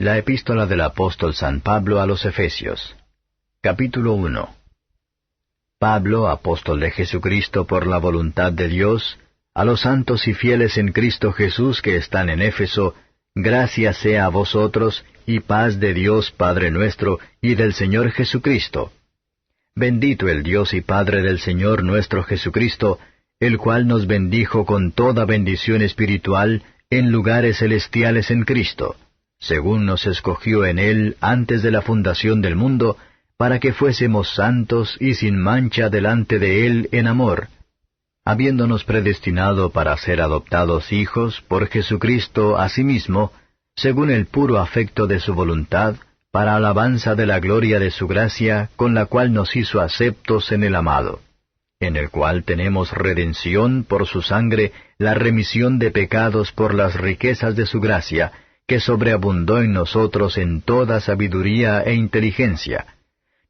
La epístola del apóstol San Pablo a los Efesios. Capítulo 1. Pablo, apóstol de Jesucristo por la voluntad de Dios, a los santos y fieles en Cristo Jesús que están en Éfeso, gracia sea a vosotros, y paz de Dios Padre nuestro, y del Señor Jesucristo. Bendito el Dios y Padre del Señor nuestro Jesucristo, el cual nos bendijo con toda bendición espiritual en lugares celestiales en Cristo, según nos escogió en Él antes de la fundación del mundo, para que fuésemos santos y sin mancha delante de Él en amor, habiéndonos predestinado para ser adoptados hijos por Jesucristo asimismo, según el puro afecto de su voluntad, para alabanza de la gloria de su gracia, con la cual nos hizo aceptos en el amado, en el cual tenemos redención por su sangre, la remisión de pecados por las riquezas de su gracia, que sobreabundó en nosotros en toda sabiduría e inteligencia,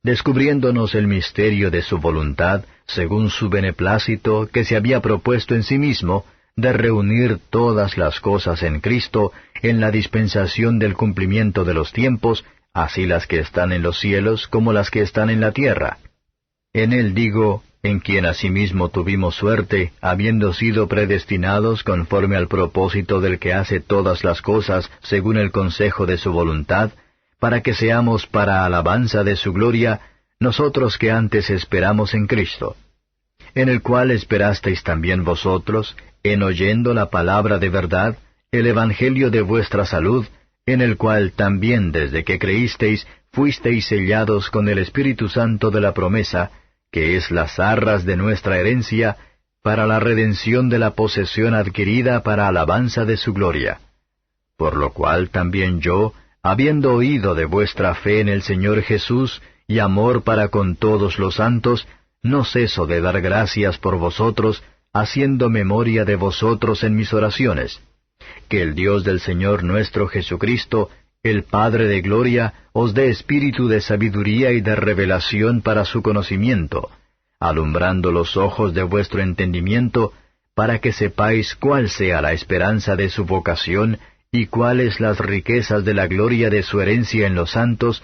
descubriéndonos el misterio de su voluntad, según su beneplácito que se había propuesto en sí mismo, de reunir todas las cosas en Cristo, en la dispensación del cumplimiento de los tiempos, así las que están en los cielos como las que están en la tierra. En Él digo, en quien asimismo tuvimos suerte, habiendo sido predestinados conforme al propósito del que hace todas las cosas según el consejo de su voluntad, para que seamos para alabanza de su gloria, nosotros que antes esperamos en Cristo, en el cual esperasteis también vosotros, en oyendo la palabra de verdad, el evangelio de vuestra salud, en el cual también desde que creísteis fuisteis sellados con el Espíritu Santo de la promesa, que es las arras de nuestra herencia, para la redención de la posesión adquirida para alabanza de su gloria. Por lo cual también yo, habiendo oído de vuestra fe en el Señor Jesús, y amor para con todos los santos, no ceso de dar gracias por vosotros, haciendo memoria de vosotros en mis oraciones. Que el Dios del Señor nuestro Jesucristo, el Padre de gloria, os dé espíritu de sabiduría y de revelación para su conocimiento, alumbrando los ojos de vuestro entendimiento, para que sepáis cuál sea la esperanza de su vocación, y cuáles las riquezas de la gloria de su herencia en los santos,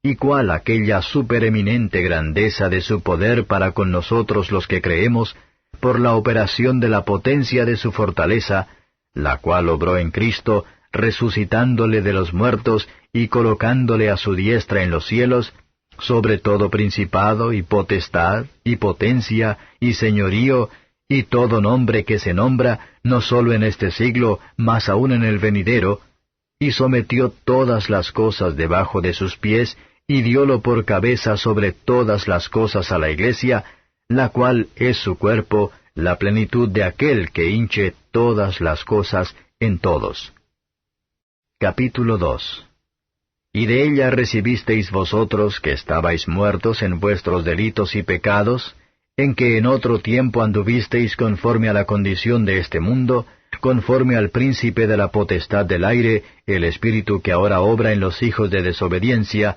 y cuál aquella supereminente grandeza de su poder para con nosotros los que creemos, por la operación de la potencia de su fortaleza, la cual obró en Cristo, resucitándole de los muertos y colocándole a su diestra en los cielos, sobre todo principado y potestad y potencia y señorío y todo nombre que se nombra, no sólo en este siglo, mas aún en el venidero, y sometió todas las cosas debajo de sus pies, y diólo por cabeza sobre todas las cosas a la Iglesia, la cual es su cuerpo, la plenitud de aquel que hinche todas las cosas en todos. Capítulo 2. Y de ella recibisteis vosotros que estabais muertos en vuestros delitos y pecados, en que en otro tiempo anduvisteis conforme a la condición de este mundo, conforme al príncipe de la potestad del aire, el espíritu que ahora obra en los hijos de desobediencia,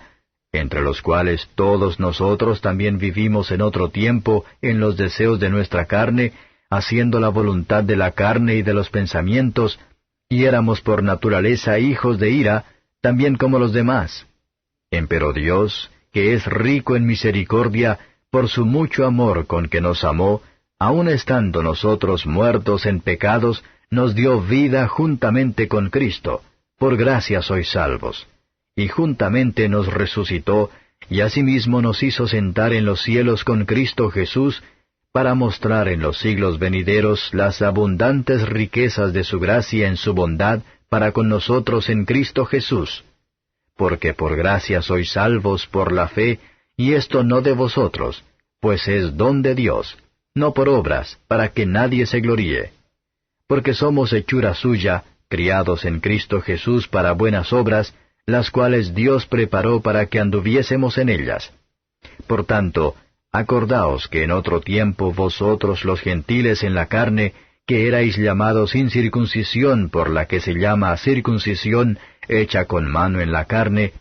entre los cuales todos nosotros también vivimos en otro tiempo en los deseos de nuestra carne, haciendo la voluntad de la carne y de los pensamientos, y éramos por naturaleza hijos de ira, también como los demás. Empero Dios, que es rico en misericordia, por su mucho amor con que nos amó, aun estando nosotros muertos en pecados, nos dio vida juntamente con Cristo, por gracia sois salvos. Y juntamente nos resucitó, y asimismo nos hizo sentar en los cielos con Cristo Jesús, para mostrar en los siglos venideros las abundantes riquezas de su gracia en su bondad para con nosotros en Cristo Jesús. Porque por gracia sois salvos por la fe, y esto no de vosotros, pues es don de Dios, no por obras, para que nadie se gloríe. Porque somos hechura suya, criados en Cristo Jesús para buenas obras, las cuales Dios preparó para que anduviésemos en ellas. Por tanto, acordaos que en otro tiempo vosotros los gentiles en la carne, que erais llamados sin circuncisión por la que se llama circuncisión hecha con mano en la carne,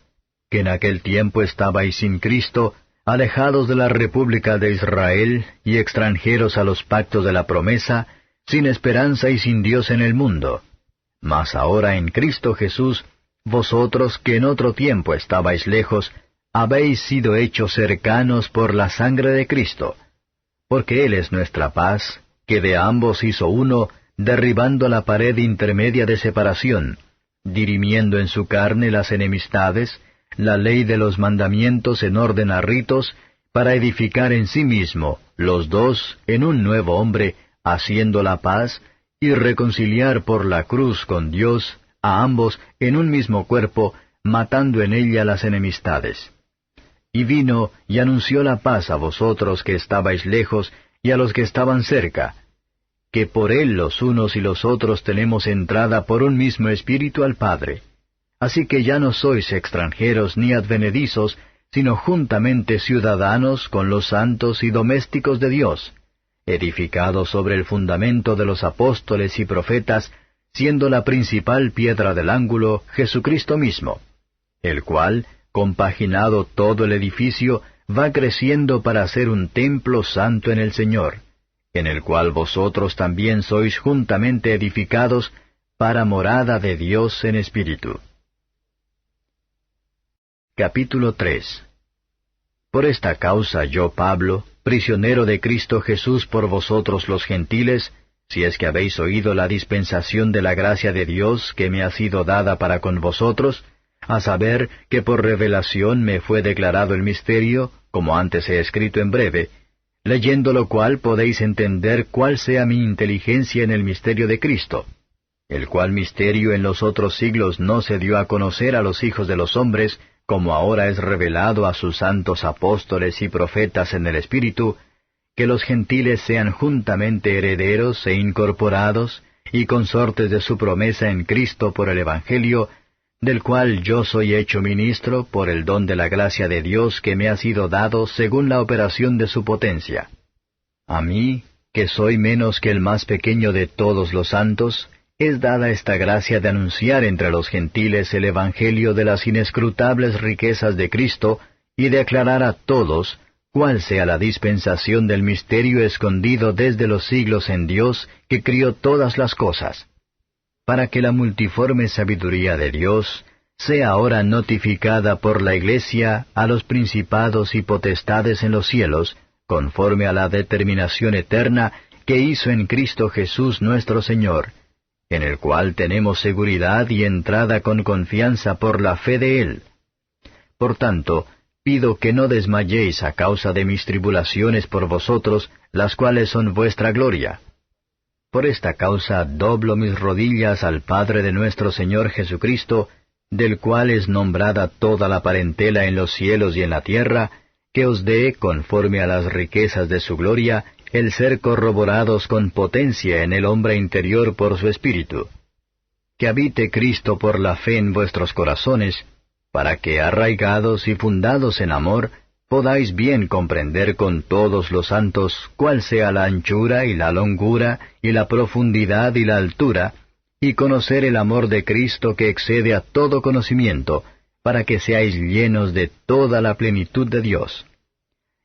que en aquel tiempo estabais sin Cristo, alejados de la república de Israel y extranjeros a los pactos de la promesa, sin esperanza y sin Dios en el mundo. Mas ahora en Cristo Jesús, vosotros que en otro tiempo estabais lejos, habéis sido hechos cercanos por la sangre de Cristo, porque Él es nuestra paz, que de ambos hizo uno, derribando la pared intermedia de separación, dirimiendo en su carne las enemistades, la ley de los mandamientos en orden a ritos, para edificar en sí mismo, los dos, en un nuevo hombre, haciendo la paz, y reconciliar por la cruz con Dios a ambos en un mismo cuerpo, matando en ella las enemistades. Y vino y anunció la paz a vosotros que estabais lejos y a los que estaban cerca, que por él los unos y los otros tenemos entrada por un mismo espíritu al Padre. Así que ya no sois extranjeros ni advenedizos, sino juntamente ciudadanos con los santos y domésticos de Dios, edificados sobre el fundamento de los apóstoles y profetas, siendo la principal piedra del ángulo Jesucristo mismo, el cual, compaginado todo el edificio, va creciendo para ser un templo santo en el Señor, en el cual vosotros también sois juntamente edificados para morada de Dios en espíritu. Capítulo 3. Por esta causa yo, Pablo, prisionero de Cristo Jesús por vosotros los gentiles, si es que habéis oído la dispensación de la gracia de Dios que me ha sido dada para con vosotros, a saber que por revelación me fue declarado el misterio, como antes he escrito en breve, leyendo lo cual podéis entender cuál sea mi inteligencia en el misterio de Cristo, el cual misterio en los otros siglos no se dio a conocer a los hijos de los hombres, como ahora es revelado a sus santos apóstoles y profetas en el Espíritu, que los gentiles sean juntamente herederos e incorporados, y consortes de su promesa en Cristo por el Evangelio, del cual yo soy hecho ministro por el don de la gracia de Dios que me ha sido dado según la operación de su potencia. A mí, que soy menos que el más pequeño de todos los santos, es dada esta gracia de anunciar entre los gentiles el Evangelio de las inescrutables riquezas de Cristo, y de aclarar a todos cuál sea la dispensación del misterio escondido desde los siglos en Dios, que crió todas las cosas, para que la multiforme sabiduría de Dios sea ahora notificada por la Iglesia a los principados y potestades en los cielos, conforme a la determinación eterna que hizo en Cristo Jesús nuestro Señor, en el cual tenemos seguridad y entrada con confianza por la fe de Él. Por tanto, pido que no desmayéis a causa de mis tribulaciones por vosotros, las cuales son vuestra gloria. Por esta causa doblo mis rodillas al Padre de nuestro Señor Jesucristo, del cual es nombrada toda la parentela en los cielos y en la tierra, que os dé, conforme a las riquezas de su gloria, el ser corroborados con potencia en el hombre interior por su Espíritu. Que habite Cristo por la fe en vuestros corazones, para que, arraigados y fundados en amor, podáis bien comprender con todos los santos cuál sea la anchura y la longura, y la profundidad y la altura, y conocer el amor de Cristo que excede a todo conocimiento, para que seáis llenos de toda la plenitud de Dios.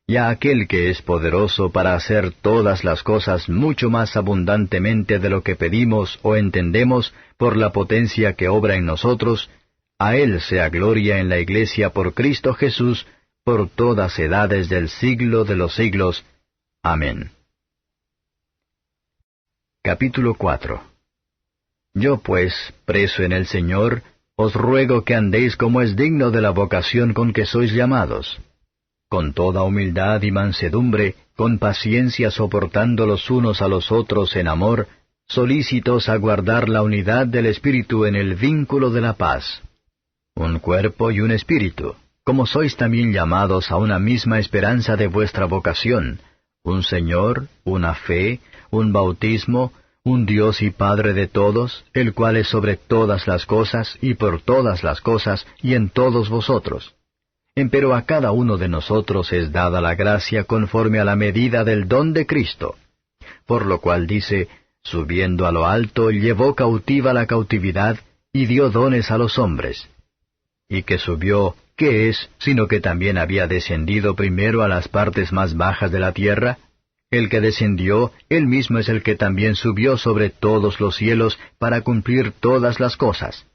Y a aquel que es poderoso para hacer todas las cosas mucho más abundantemente de lo que pedimos o entendemos por la potencia que obra en nosotros, a Él sea gloria en la Iglesia por Cristo Jesús, por todas edades del siglo de los siglos. Amén. Capítulo 4. Yo pues, preso en el Señor, os ruego que andéis como es digno de la vocación con que sois llamados, con toda humildad y mansedumbre, con paciencia soportando los unos a los otros en amor, solícitos a guardar la unidad del Espíritu en el vínculo de la paz. Un cuerpo y un espíritu, como sois también llamados a una misma esperanza de vuestra vocación, un Señor, una fe, un bautismo, un Dios y Padre de todos, el cual es sobre todas las cosas, y por todas las cosas, y en todos vosotros. Empero a cada uno de nosotros es dada la gracia conforme a la medida del don de Cristo. Por lo cual dice, subiendo a lo alto, llevó cautiva la cautividad, y dio dones a los hombres. Y que subió, ¿qué es, sino que también había descendido primero a las partes más bajas de la tierra? El que descendió, él mismo es el que también subió sobre todos los cielos para cumplir todas las cosas.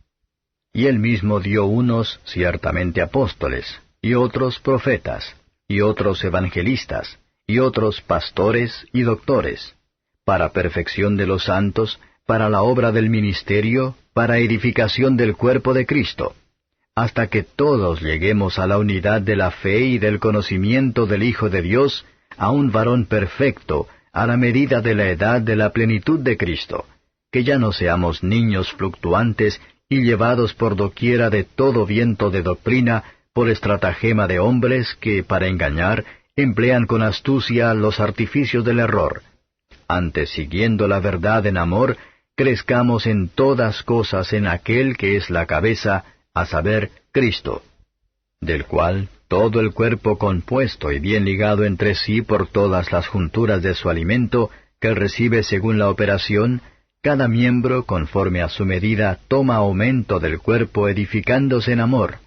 Y él mismo dio unos ciertamente apóstoles, y otros profetas, y otros evangelistas, y otros pastores y doctores, para perfección de los santos, para la obra del ministerio, para edificación del cuerpo de Cristo, hasta que todos lleguemos a la unidad de la fe y del conocimiento del Hijo de Dios, a un varón perfecto, a la medida de la edad de la plenitud de Cristo, que ya no seamos niños fluctuantes y llevados por doquiera de todo viento de doctrina, por estratagema de hombres que, para engañar, emplean con astucia los artificios del error. Antes, siguiendo la verdad en amor, crezcamos en todas cosas en aquel que es la cabeza, a saber, Cristo, del cual todo el cuerpo compuesto y bien ligado entre sí por todas las junturas de su alimento, que recibe según la operación, cada miembro, conforme a su medida, toma aumento del cuerpo, edificándose en amor.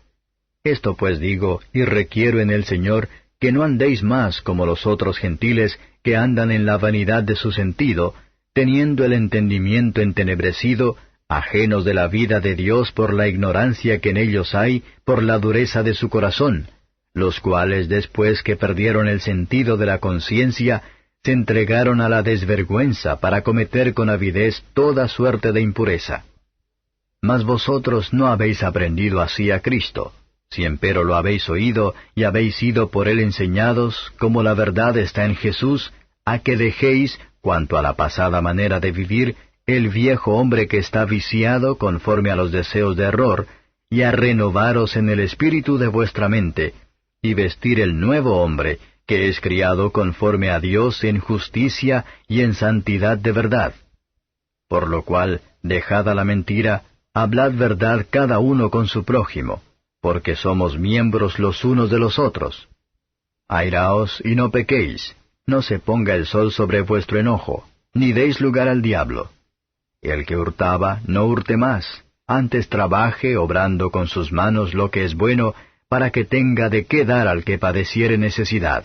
Esto pues digo, y requiero en el Señor, que no andéis más como los otros gentiles, que andan en la vanidad de su sentido, teniendo el entendimiento entenebrecido, ajenos de la vida de Dios por la ignorancia que en ellos hay, por la dureza de su corazón, los cuales después que perdieron el sentido de la conciencia, se entregaron a la desvergüenza para cometer con avidez toda suerte de impureza. Mas vosotros no habéis aprendido así a Cristo, si empero lo habéis oído y habéis sido por él enseñados, como la verdad está en Jesús, a que dejéis, cuanto a la pasada manera de vivir, el viejo hombre que está viciado conforme a los deseos de error, y a renovaros en el espíritu de vuestra mente, y vestir el nuevo hombre, que es criado conforme a Dios en justicia y en santidad de verdad. Por lo cual, dejada la mentira, hablad verdad cada uno con su prójimo, porque somos miembros los unos de los otros. Airaos y no pequéis, no se ponga el sol sobre vuestro enojo, ni deis lugar al diablo. El que hurtaba, no hurte más, antes trabaje, obrando con sus manos lo que es bueno, para que tenga de qué dar al que padeciere necesidad.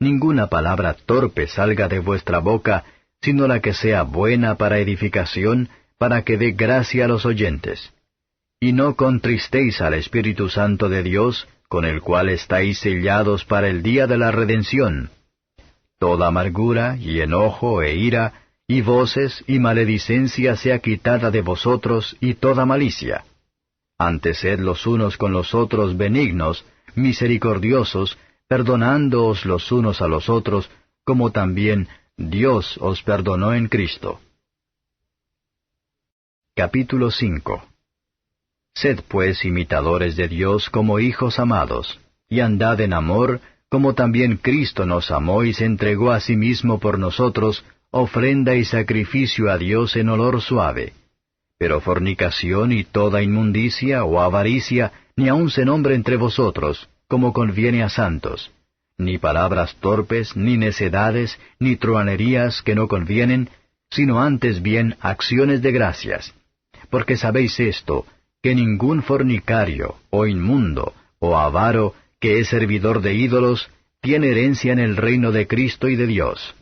Ninguna palabra torpe salga de vuestra boca, sino la que sea buena para edificación, para que dé gracia a los oyentes. Y no contristéis al Espíritu Santo de Dios, con el cual estáis sellados para el día de la redención. Toda amargura, y enojo, e ira, y voces, y maledicencia sea quitada de vosotros, y toda malicia. Antes sed los unos con los otros benignos, misericordiosos, perdonándoos los unos a los otros, como también Dios os perdonó en Cristo. Capítulo 5. Sed pues imitadores de Dios como hijos amados, y andad en amor, como también Cristo nos amó y se entregó a sí mismo por nosotros, ofrenda y sacrificio a Dios en olor suave. Pero fornicación y toda inmundicia o avaricia ni aun se nombre entre vosotros, como conviene a santos, ni palabras torpes, ni necedades, ni truhanerías que no convienen, sino antes bien acciones de gracias. Porque sabéis esto, que ningún fornicario, o inmundo, o avaro, que es servidor de ídolos, tiene herencia en el reino de Cristo y de Dios.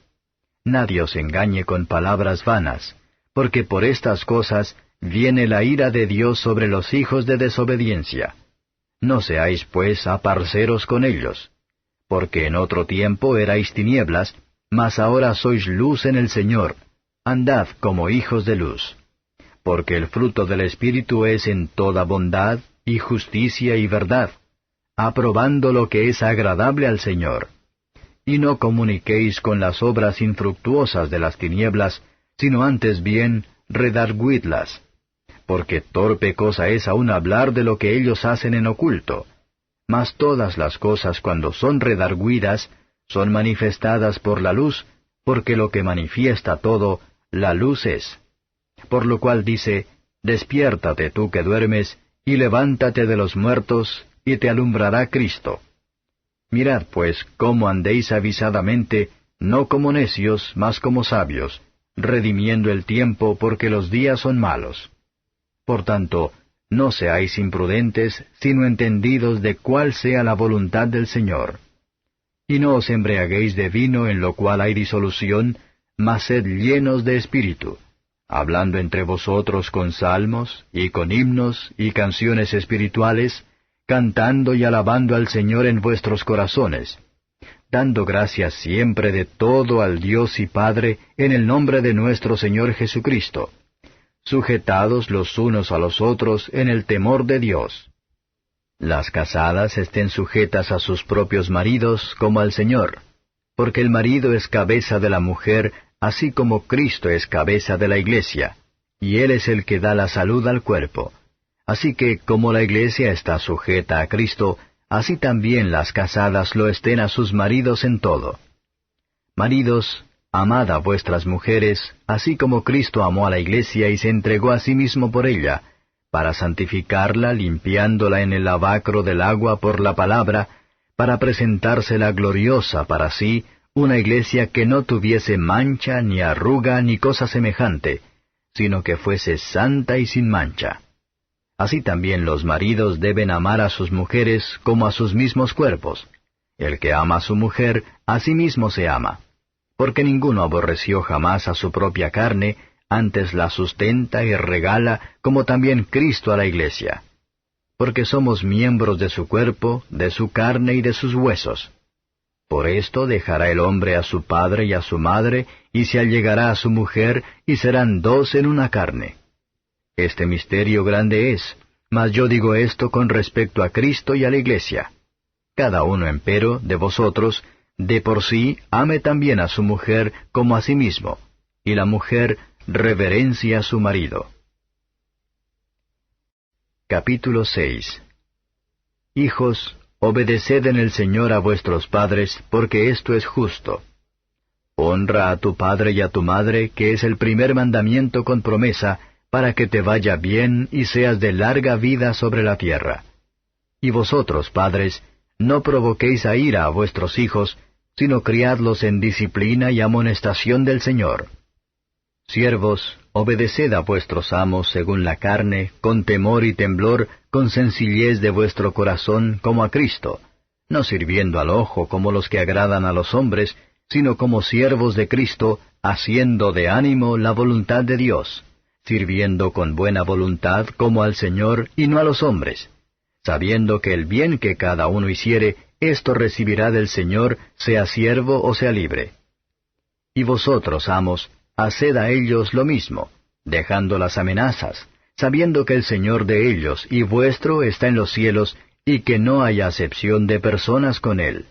Nadie os engañe con palabras vanas, porque por estas cosas viene la ira de Dios sobre los hijos de desobediencia. No seáis, pues, aparceros con ellos, porque en otro tiempo erais tinieblas, mas ahora sois luz en el Señor. Andad como hijos de luz. Porque el fruto del Espíritu es en toda bondad, y justicia y verdad, aprobando lo que es agradable al Señor. Y no comuniquéis con las obras infructuosas de las tinieblas, sino antes bien redarguidlas. Porque torpe cosa es aún hablar de lo que ellos hacen en oculto. Mas todas las cosas cuando son redarguidas, son manifestadas por la luz, porque lo que manifiesta todo, la luz es. Por lo cual dice, despiértate tú que duermes, y levántate de los muertos, y te alumbrará Cristo. Mirad pues cómo andéis avisadamente, no como necios, mas como sabios, redimiendo el tiempo porque los días son malos. Por tanto, no seáis imprudentes, sino entendidos de cuál sea la voluntad del Señor. Y no os embriaguéis de vino en lo cual hay disolución, mas sed llenos de espíritu, hablando entre vosotros con salmos, y con himnos, y canciones espirituales, cantando y alabando al Señor en vuestros corazones, dando gracias siempre de todo al Dios y Padre en el nombre de nuestro Señor Jesucristo, sujetados los unos a los otros en el temor de Dios. Las casadas estén sujetas a sus propios maridos como al Señor, porque el marido es cabeza de la mujer, así como Cristo es cabeza de la Iglesia, y Él es el que da la salud al cuerpo. Así que, como la Iglesia está sujeta a Cristo, así también las casadas lo estén a sus maridos en todo. Maridos, amad a vuestras mujeres, así como Cristo amó a la Iglesia y se entregó a sí mismo por ella, para santificarla, limpiándola en el lavacro del agua por la palabra, para presentársela gloriosa para sí, una iglesia que no tuviese mancha, ni arruga, ni cosa semejante, sino que fuese santa y sin mancha. Así también los maridos deben amar a sus mujeres como a sus mismos cuerpos. El que ama a su mujer, a sí mismo se ama. Porque ninguno aborreció jamás a su propia carne, antes la sustenta y regala, como también Cristo a la iglesia. Porque somos miembros de su cuerpo, de su carne y de sus huesos. Por esto dejará el hombre a su padre y a su madre, y se allegará a su mujer, y serán dos en una carne. Este misterio grande es, mas yo digo esto con respecto a Cristo y a la iglesia. Cada uno, empero, de vosotros, de por sí, ame también a su mujer como a sí mismo, y la mujer reverencia a su marido. Capítulo 6. Hijos, obedeced en el Señor a vuestros padres, porque esto es justo. Honra a tu padre y a tu madre, que es el primer mandamiento con promesa, para que te vaya bien y seas de larga vida sobre la tierra. Y vosotros, padres, no provoquéis a ira a vuestros hijos, sino criadlos en disciplina y amonestación del Señor. Siervos, obedeced a vuestros amos según la carne, con temor y temblor, con sencillez de vuestro corazón, como a Cristo, no sirviendo al ojo como los que agradan a los hombres, sino como siervos de Cristo, haciendo de ánimo la voluntad de Dios, sirviendo con buena voluntad como al Señor y no a los hombres, sabiendo que el bien que cada uno hiciere, esto recibirá del Señor, sea siervo o sea libre. Y vosotros, amos, haced a ellos lo mismo, dejando las amenazas, sabiendo que el Señor de ellos y vuestro está en los cielos, y que no hay acepción de personas con Él.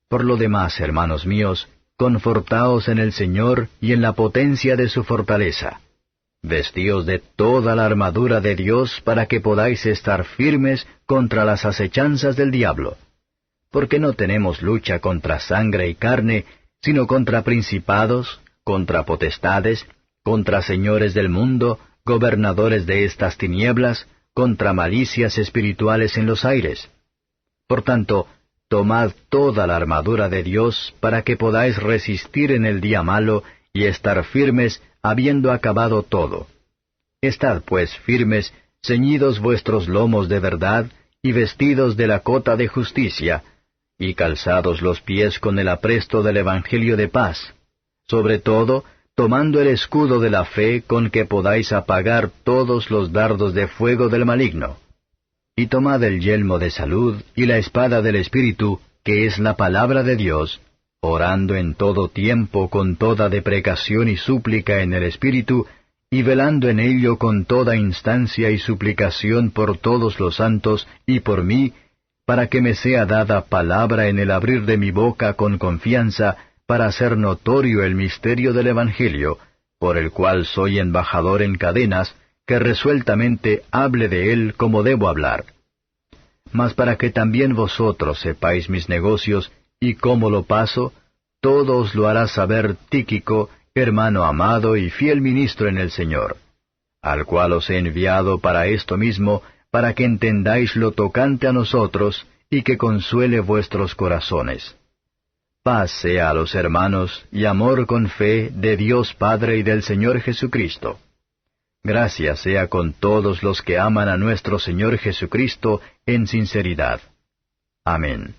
Por lo demás, hermanos míos, confortaos en el Señor y en la potencia de su fortaleza. Vestíos de toda la armadura de Dios para que podáis estar firmes contra las acechanzas del diablo. Porque no tenemos lucha contra sangre y carne, sino contra principados, contra potestades, contra señores del mundo, gobernadores de estas tinieblas, contra malicias espirituales en los aires. Por tanto, tomad toda la armadura de Dios para que podáis resistir en el día malo y estar firmes habiendo acabado todo. Estad pues firmes, ceñidos vuestros lomos de verdad, y vestidos de la cota de justicia, y calzados los pies con el apresto del Evangelio de paz. Sobre todo, tomando el escudo de la fe con que podáis apagar todos los dardos de fuego del maligno. Y tomad el yelmo de salud y la espada del Espíritu, que es la palabra de Dios, orando en todo tiempo con toda deprecación y súplica en el Espíritu, y velando en ello con toda instancia y suplicación por todos los santos y por mí, para que me sea dada palabra en el abrir de mi boca con confianza, para hacer notorio el misterio del Evangelio, por el cual soy embajador en cadenas, que resueltamente hable de él como debo hablar. Mas para que también vosotros sepáis mis negocios y cómo lo paso, todo os lo hará saber Tíquico, hermano amado y fiel ministro en el Señor, al cual os he enviado para esto mismo, para que entendáis lo tocante a nosotros, y que consuele vuestros corazones. Paz sea a los hermanos, y amor con fe de Dios Padre y del Señor Jesucristo. Gracia sea con todos los que aman a nuestro Señor Jesucristo en sinceridad. Amén.